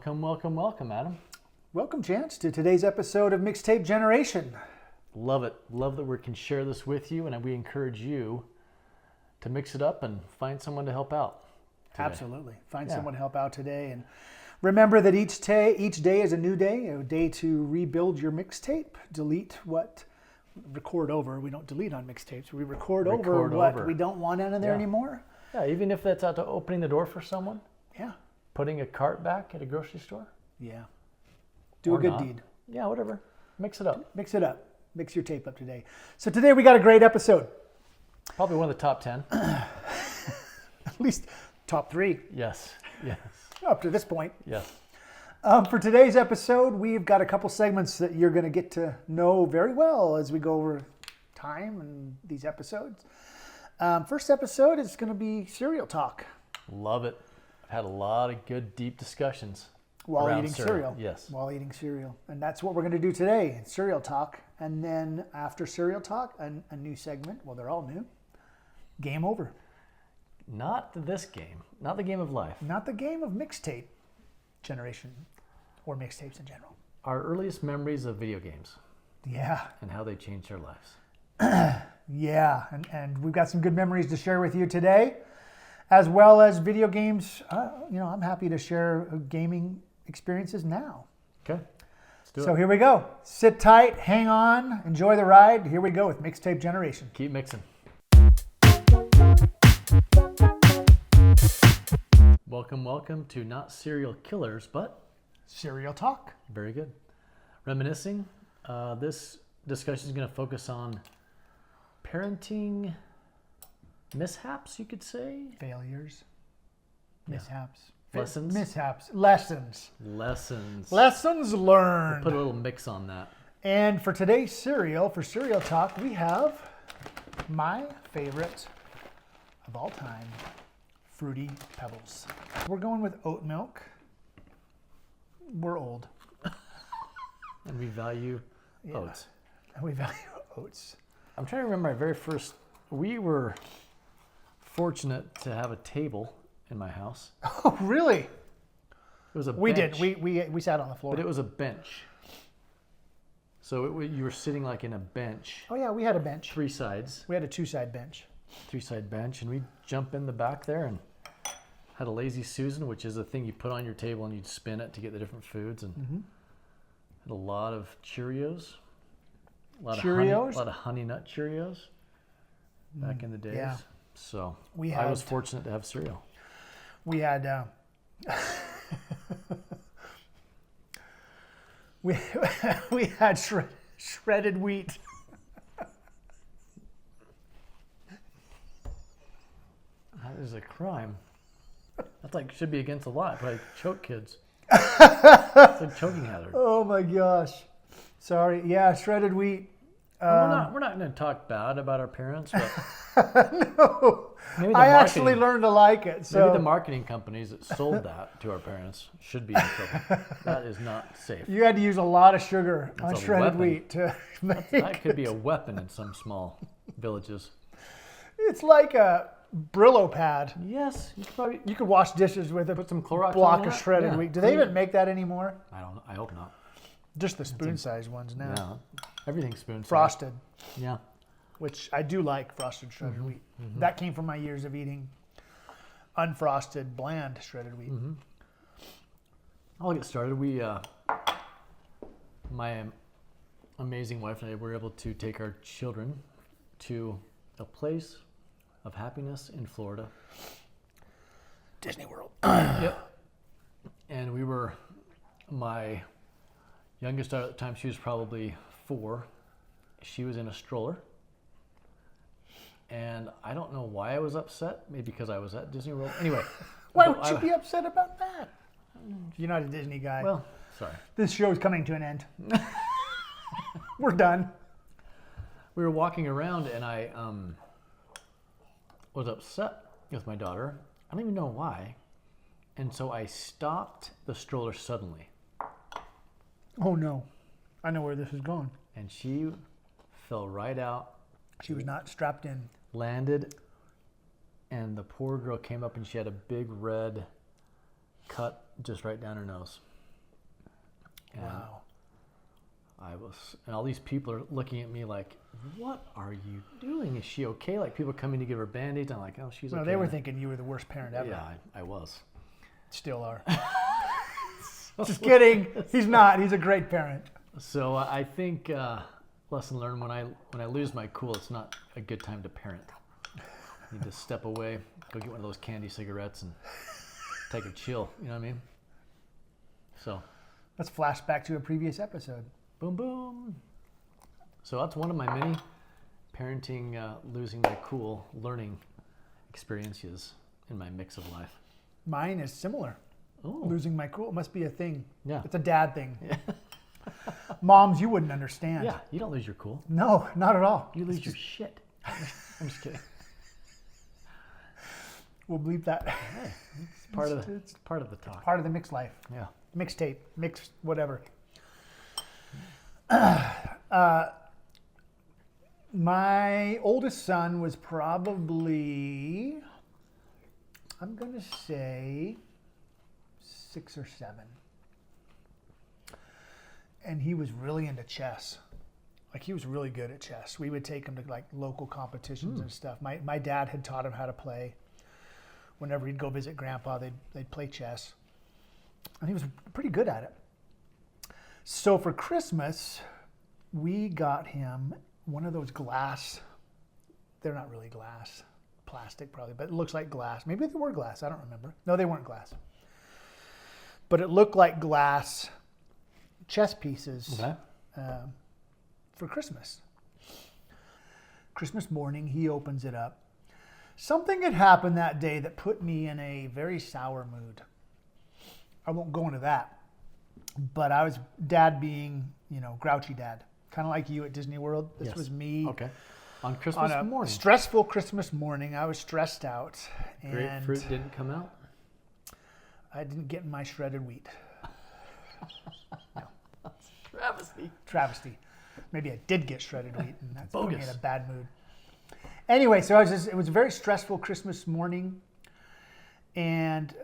Welcome, Adam. Welcome, Chance, to today's episode of Mixtape Generation. Love it. Love that we can share this with you, and we encourage you to mix it up and find someone to help out today. Absolutely. Find someone to help out today. And remember that each day is a new day, a day to rebuild your mixtape, record over. We don't delete on mixtapes. We record over what we don't want out of there anymore. Yeah, even if that's out to opening the door for someone. Yeah. Putting a cart back at a grocery store. Yeah. Do a good deed. Yeah, whatever. Mix it up. Mix it up. Mix your tape up today. So today we got a great episode. Probably one of the top 10. At least top 3. Yes. Up to this point. Yes. For today's episode, we've got a couple segments that you're going to get to know very well as we go over time and these episodes. First episode is going to be cereal talk. Love it. I've had a lot of good, deep discussions. While eating cereal. Yes. While eating cereal. And that's what we're going to do today, cereal talk. And then after cereal talk, a new segment. Well, they're all new. Game over. Not this game. Not the game of life. Not the game of mixtape generation or mixtapes in general. Our earliest memories of video games. Yeah. And how they changed our lives. Yeah. And we've got some good memories to share with you today, as well as video games. I'm happy to share gaming experiences now. Okay. Let's do it. So here we go. Sit tight, hang on, enjoy the ride. Here we go with Mixtape Generation. Keep mixing. Welcome to not serial killers, but cereal talk. Very good. Reminiscing. This discussion is going to focus on parenting mishaps, you could say. Failures. Mishaps. Lessons. Mishaps. Lessons. Lessons learned. We'll put a little mix on that. And for today's cereal talk, we have my favorite of all time, Fruity Pebbles. We're going with oat milk. We're old. And we value oats. And we value oats. I'm trying to remember my very first. We were fortunate to have a table in my house. Oh, really? It was a bench. We did. We sat on the floor. But it was a bench. So you were sitting like in a bench. Oh, yeah, we had a bench. 3 sides. We had a 2-side bench. 3-side bench. And we'd jump in the back there and had a lazy Susan, which is a thing you put on your table and you'd spin it to get the different foods. And had a lot of Cheerios. A lot of Honey Nut Cheerios back in the days. Yeah. So I was fortunate to have cereal. We had we had shredded wheat. That is a crime. That's like should be against the law. Probably choke kids. It's a choking hazard. Oh my gosh! Sorry. Yeah, shredded wheat. We're not going to talk bad about our parents, but no. I actually learned to like it. So maybe the marketing companies that sold that to our parents should be in trouble. That is not safe. You had to use a lot of sugar on shredded wheat to make that could be a weapon in some small villages. It's like a Brillo pad. Yes, you could wash dishes with it. Put some Clorox block on of shredded wheat. Do they even make that anymore? I don't know. I hope not. Just the spoon-sized ones now. Yeah, everything's spoon-sized. Frosted. Yeah. Which I do like frosted shredded wheat. That came from my years of eating unfrosted, bland shredded wheat. I'll get started. We, my amazing wife and I were able to take our children to a place of happiness in Florida. Disney World. Yep. And my youngest daughter at the time, she was probably 4. She was in a stroller. And I don't know why I was upset. Maybe because I was at Disney World. Anyway. Why would you be upset about that? You're not a Disney guy. Well, sorry. This show is coming to an end. We're done. We were walking around and I was upset with my daughter. I don't even know why. And so I stopped the stroller suddenly. Oh no. I know where this is going. And she fell right out. She was not strapped in. Landed, and the poor girl came up and she had a big red cut just right down her nose. And Wow. and all these people are looking at me like, what are you doing? Is she okay? Like people coming to give her Band-Aids. I'm like, oh, she's No, okay. they were thinking you were the worst parent ever. Yeah, I was. Still are. Just kidding. He's not. He's a great parent. So I think lesson learned, when I lose my cool, it's not a good time to parent. I need to step away, go get one of those candy cigarettes and take a chill. You know what I mean? So Let's flash back to a previous episode. boom, boom. So that's one of my many parenting, losing my cool, learning experiences in my mix of life. Mine is similar. Oh, Losing my cool must be a thing. Yeah. It's a dad thing. Moms, you wouldn't understand. yeah. You don't lose your cool. No, not at all. You lose your shit. I'm just kidding. We'll bleep that. Hey, it's part of the talk. Part of the mixed life. Yeah. Mixtape, mixed whatever. My oldest son was probably, I'm going to say 6 or 7. And he was really into chess. Like he was really good at chess. We would take him to like local competitions and stuff. My dad had taught him how to play. Whenever he'd go visit Grandpa, they'd play chess. And he was pretty good at it. So for Christmas, we got him one of those glass, they're not really glass, plastic probably, but it looks like glass. Maybe they were glass, I don't remember. No, they weren't glass. But it looked like glass chess pieces Okay. for Christmas. Christmas morning, he opens it up. Something had happened that day that put me in a very sour mood. I won't go into that. But I was dad being, grouchy dad. Kind of like you at Disney World. This Yes. was me. Okay. On Christmas On a morning. stressful Christmas morning. I was stressed out. And Grapefruit didn't come out? I didn't get my shredded wheat. Travesty. Travesty. Maybe I did get shredded wheat, and that's put me in Bogus. a bad mood. Anyway, so it was a very stressful Christmas morning, and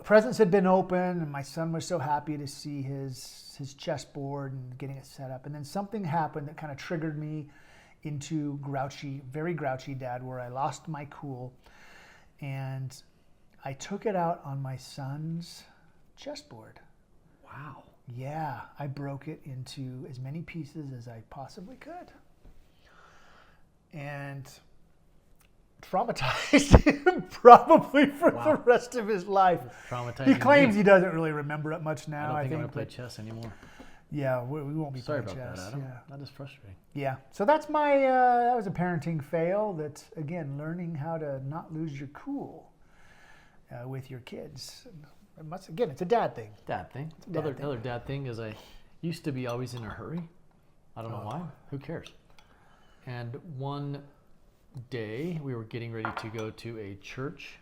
presents had been opened, and my son was so happy to see his chessboard and getting it set up. And then something happened that kind of triggered me into very grouchy dad, where I lost my cool, and I took it out on my son's chessboard. Wow. Yeah, I broke it into as many pieces as I possibly could. And traumatized him probably for the rest of his life. Traumatizing. He claims me. he doesn't really remember it much I now. don't think I'm going to play but chess anymore. yeah, we won't be Sorry playing about chess. that, Adam. Yeah. That is frustrating. Yeah, so that's my, that was a parenting fail. That, again, learning how to not lose your cool with your kids. Again, it's a dad thing. Dad thing. dad thing. Another dad thing is I used to be always in a hurry. I don't know why. Who cares? And one day we were getting ready to go to a church.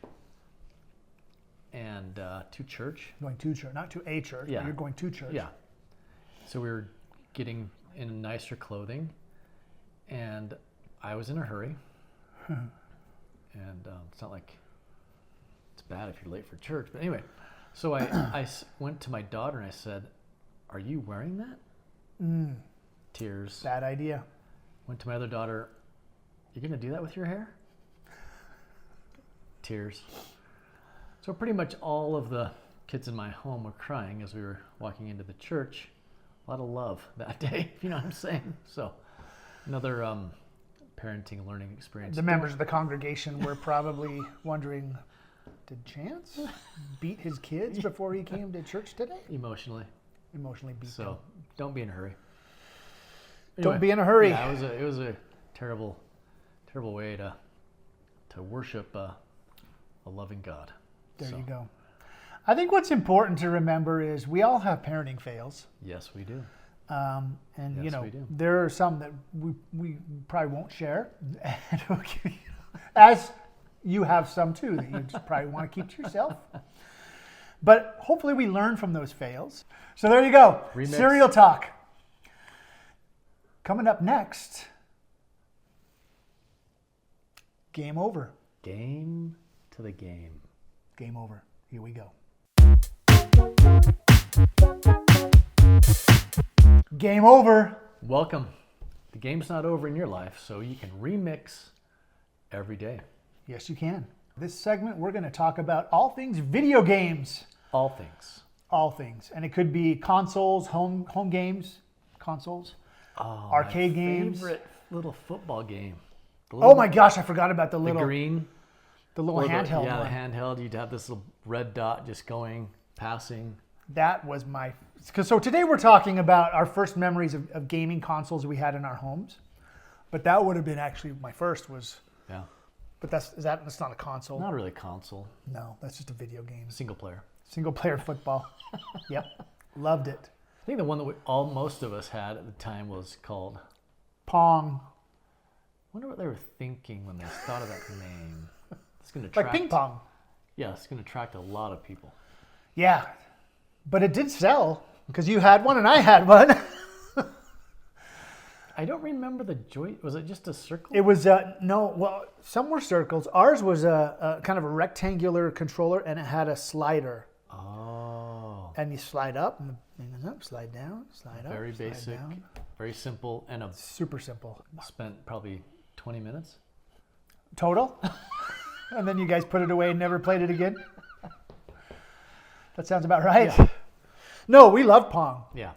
And to church. Going to church, not to a church, Yeah. but you're going to church. Yeah. So we were getting in nicer clothing. And I was in a hurry. And it's not like it's bad if you're late for church. But anyway, so I went to my daughter and I said, "Are you wearing that?" Tears. Bad idea. Went to my other daughter, "You gonna do that with your hair?" Tears. So pretty much all of the kids in my home were crying as we were walking into the church. A lot of love that day, if you know what I'm saying. So another parenting learning experience. The members of the congregation were probably wondering, did Chance beat his kids before he came to church today? Emotionally. Emotionally beat them. So don't be in a hurry. Don't be in a hurry. Yeah, it was a terrible way to worship a loving God. There So, you go. I think what's important to remember is we all have parenting fails. Yes, we do. And, Yes, we do. there are some that we probably won't share. And we'll give you- as you have some too that you just probably want to keep to yourself. But hopefully we learn from those fails. So there you go. Remix. Cereal talk. Coming up next, game over. Game to the game. Game over. Here we go. Game over. Welcome. The game's not over in your life, so you can remix every day. Yes, you can. This segment, we're going to talk about all things video games. All things. All things. And it could be consoles, home games, consoles, arcade games. Favorite little football game. Oh my gosh, I forgot about the little green. the little handheld Yeah, one. the handheld. You'd have this little red dot just going, passing. That was my... So today we're talking about our first memories of gaming consoles we had in our homes. But that would have been actually my first was... Yeah. But that's not a console. Not really console. No, that's just a video game. Single player. Single player football. Yep. Loved it. I think the one that most of us had at the time was called... Pong. Wonder what they were thinking when they thought of that name. It's going to attract... Like ping pong. Yeah, it's going to attract a lot of people. Yeah. But it did sell because you had one and I had one. I don't remember the joint. Was it just a circle? It was, no, well, some were circles. Ours was a kind of a rectangular controller and it had a slider. Oh. And you slide up and up, slide down, slide up. Very slide basic, down. very simple, and Super simple. spent probably 20 minutes. Total? And then you guys put it away and never played it again? That sounds about right. Yeah. No, we loved Pong. Yeah.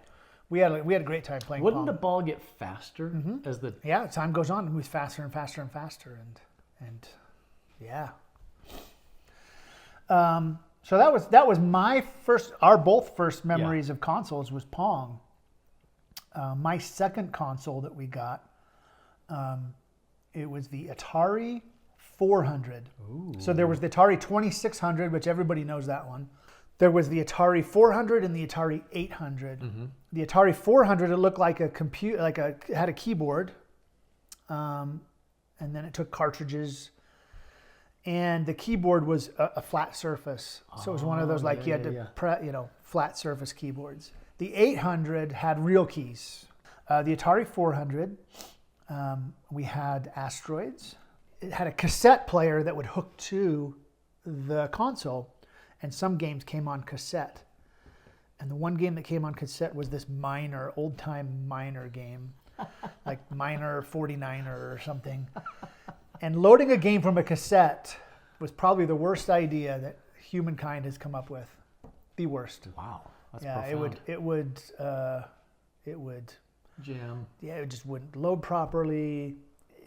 We had a great time playing Wouldn't Pong. the ball get faster as the... Yeah, time goes on, it moves faster and faster and faster, and yeah. So that was my first, our both first memories of consoles was Pong. My second console that we got, it was the Atari 400. Ooh. So there was the Atari 2600, which everybody knows that one. There was the Atari 400 and the Atari 800. Mm-hmm. The Atari 400, it looked like a computer, it had a keyboard, and then it took cartridges, and the keyboard was a flat surface. So it was one of those you had to flat surface keyboards. The 800 had real keys. The Atari 400, we had Asteroids. It had a cassette player that would hook to the console. And some games came on cassette. And the one game that came on cassette was this old-time miner game, like Miner 49er or something. And loading a game from a cassette was probably the worst idea that humankind has come up with. The worst. Wow. That's Yeah, profound. it would Jam. yeah, it just wouldn't load properly.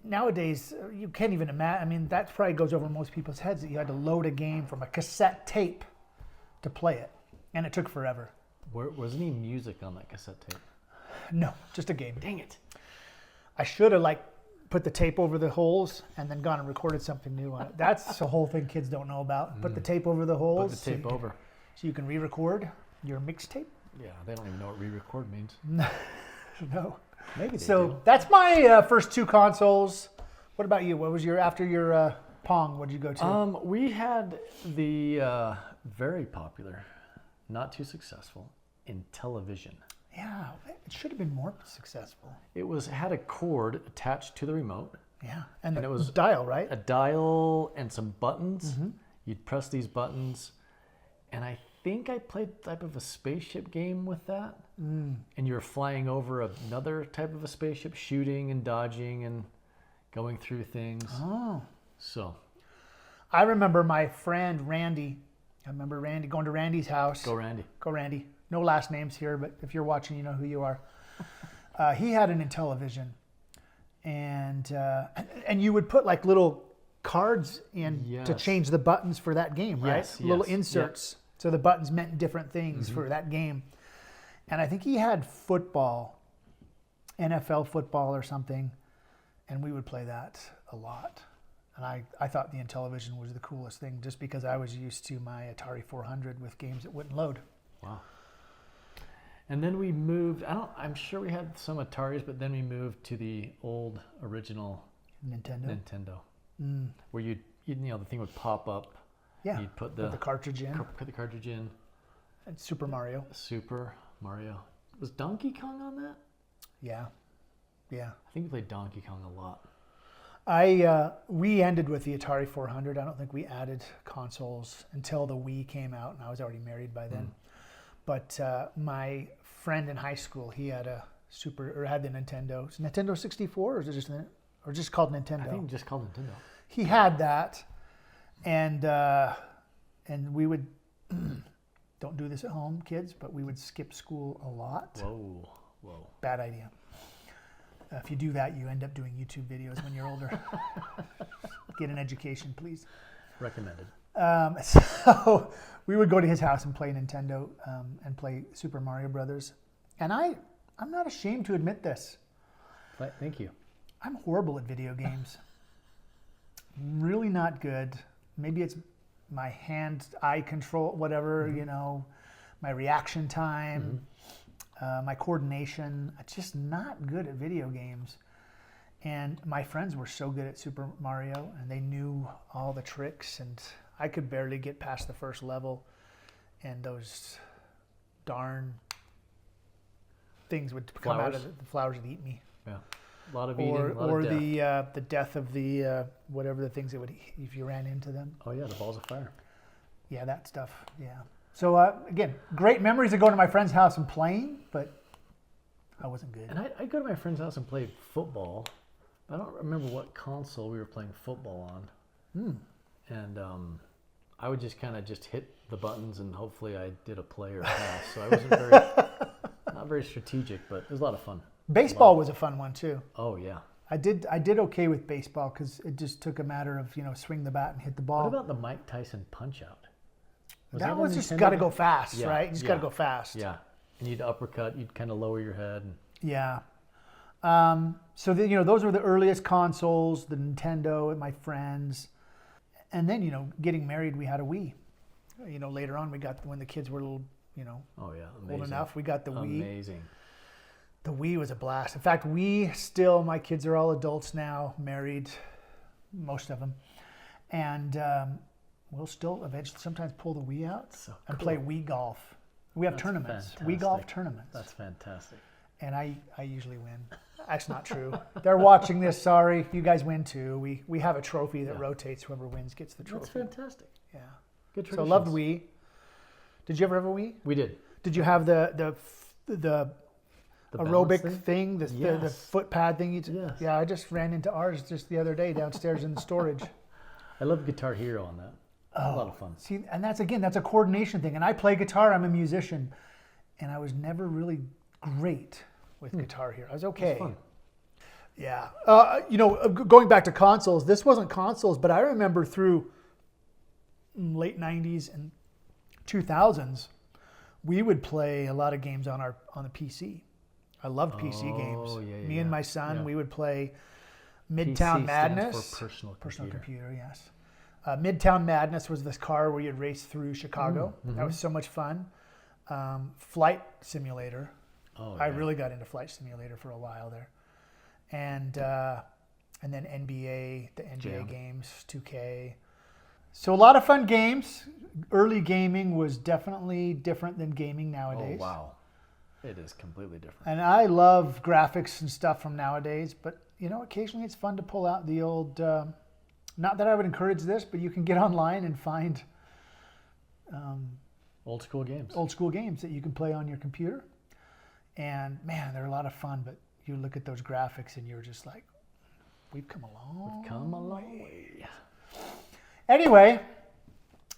Nowadays, you can't even imagine. I mean, that probably goes over most people's heads that you had to load a game from a cassette tape to play it, and it took forever. Was any music on that cassette tape? No, just a game. Dang it. I should have put the tape over the holes and then gone and recorded something new on it. That's the whole thing kids don't know about. Put the tape over the holes. Put the tape over. So you can re-record your mixtape. Yeah, they don't even know what re-record means. No. Maybe they So do. that's my first two consoles. What about you? What was after your Pong? What did you go to? We had the very popular, not too successful, Intellivision. Yeah, it should have been more successful. It had a cord attached to the remote, Yeah, and it was dial, right? a dial and some buttons. You'd press these buttons, and I think I played type of a spaceship game with that. And you were flying over another type of a spaceship, shooting and dodging and going through things. Oh. So. I remember my friend Randy. I remember Randy going to Randy's house. Go Randy. Go Randy. No last names here, but if you're watching, you know who you are. He had an Intellivision, and you would put little cards in to change the buttons for that game, right? Yes, Little yes. inserts, so the buttons meant different things for that game. And I think he had football, NFL football or something, and we would play that a lot. And I thought the Intellivision was the coolest thing just because I was used to my Atari 400 with games that wouldn't load. Wow. And then we moved, I'm sure we had some Ataris, but then we moved to the old original Nintendo. Where the thing would pop up. Yeah. You'd put the cartridge in. Put the cartridge in. And Super Mario. Super Mario. Was Donkey Kong on that? Yeah. Yeah. I think we played Donkey Kong a lot. We ended with the Atari 400. I don't think we added consoles until the Wii came out, and I was already married by then. But my friend in high school, he had a or had the Nintendo. Is it Nintendo 64 or is it just called Nintendo? I think just called Nintendo. He had that, and we would don't do this at home, kids, but we would skip school a lot. Whoa. Bad idea. If you do that, you end up doing YouTube videos when you're older. Get an education, please. Recommended. So we would go to his house and play Nintendo and play Super Mario Brothers. And I'm not ashamed to admit this. Thank you. I'm horrible at video games. Really not good. Maybe it's my hand-eye control, whatever, my reaction time, my coordination. I'm just not good at video games. And my friends were so good at Super Mario, and they knew all the tricks, and I could barely get past the first level, and those darn things would come out of the flowers would eat me. Yeah, a lot of eating, a lot of death. The death of the whatever the things that would eat if you ran into them. Oh yeah, the balls of fire. Yeah, that stuff. Yeah. So again, great memories of going to my friend's house and playing, but I wasn't good. And I'd go to my friend's house and play football. I don't remember what console we were playing football on. And I would just kind of hit the buttons and hopefully I did a play or a pass. So I wasn't not very strategic, but it was a lot of fun. Baseball was a fun one too. Oh yeah. I did okay with baseball because it just took a matter of swing the bat and hit the ball. What about the Mike Tyson Punch Out? That was just got to go fast, right? You just got to go fast. Yeah, and you'd uppercut, you'd kind of lower your head. Yeah. So those were the earliest consoles, the Nintendo and my friends, and then getting married, we had a Wii. Later on, we got when the kids were a little, oh yeah, amazing. old enough, we got the Wii. Amazing. The Wii was a blast. In fact, my kids are all adults now, married, most of them, and we'll still eventually sometimes pull the Wii out and play Wii golf. We have tournaments, fantastic. Wii golf tournaments. That's fantastic. And I usually win. That's not true. They're watching this. Sorry, you guys win too. We have a trophy that rotates. Whoever wins gets the trophy. That's fantastic. Yeah. Good So traditions. I loved Wii. Did you ever have a Wii? We did. Did you have the aerobic balance thing, the Yes. foot pad thing? Yes. Yeah, I just ran into ours just the other day downstairs in the storage. I love Guitar Hero on that. A lot of fun. See, and that's a coordination thing. And I play guitar. I'm a musician, and I was never really great with Guitar Hero. I was okay. Fun. Yeah. Going back to consoles, this wasn't consoles, but I remember through late 90s and 2000s, we would play a lot of games on the PC. I loved PC games. Yeah, Me and my son, yeah. we would play PC Midtown stands Madness. for personal Personal computer. computer, yes. Midtown Madness was this car where you'd race through Chicago. That was so much fun. Flight Simulator. Oh, I yeah. really got into Flight Simulator for a while there. And then NBA, the NBA games, 2K. So a lot of fun games. Early gaming was definitely different than gaming nowadays. Oh, wow. It is completely different. And I love graphics and stuff from nowadays, but occasionally it's fun to pull out the old, not that I would encourage this, but you can get online and find Old school games. old school games that you can play on your computer. And man, they're a lot of fun, but you look at those graphics and you're just like, we've come a long way. Anyway,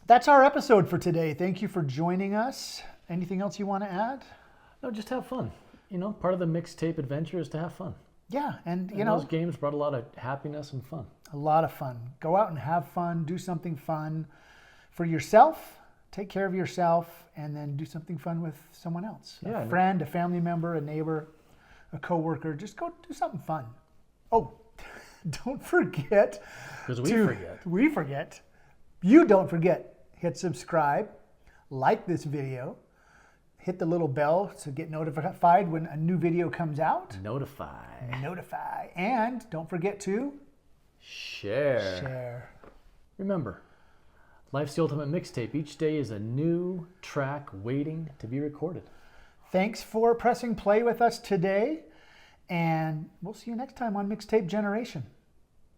that's our episode for today. Thank you for joining us. Anything else you want to add? No, just have fun. Part of the mixtape adventure is to have fun. Yeah, and those games brought a lot of happiness and fun. A lot of fun. Go out and have fun. Do something fun for yourself. Take care of yourself, and then do something fun with someone else. Yeah, A friend, a family member, a neighbor, a coworker. Just go do something fun. Oh, don't forget. Because We forget. You don't forget. Hit subscribe. Like this video. Hit the little bell to get notified when a new video comes out. Notify. And don't forget to share. Remember, life's the ultimate mixtape. Each day is a new track waiting to be recorded. Thanks for pressing play with us today, and we'll see you next time on Mixtape Generation.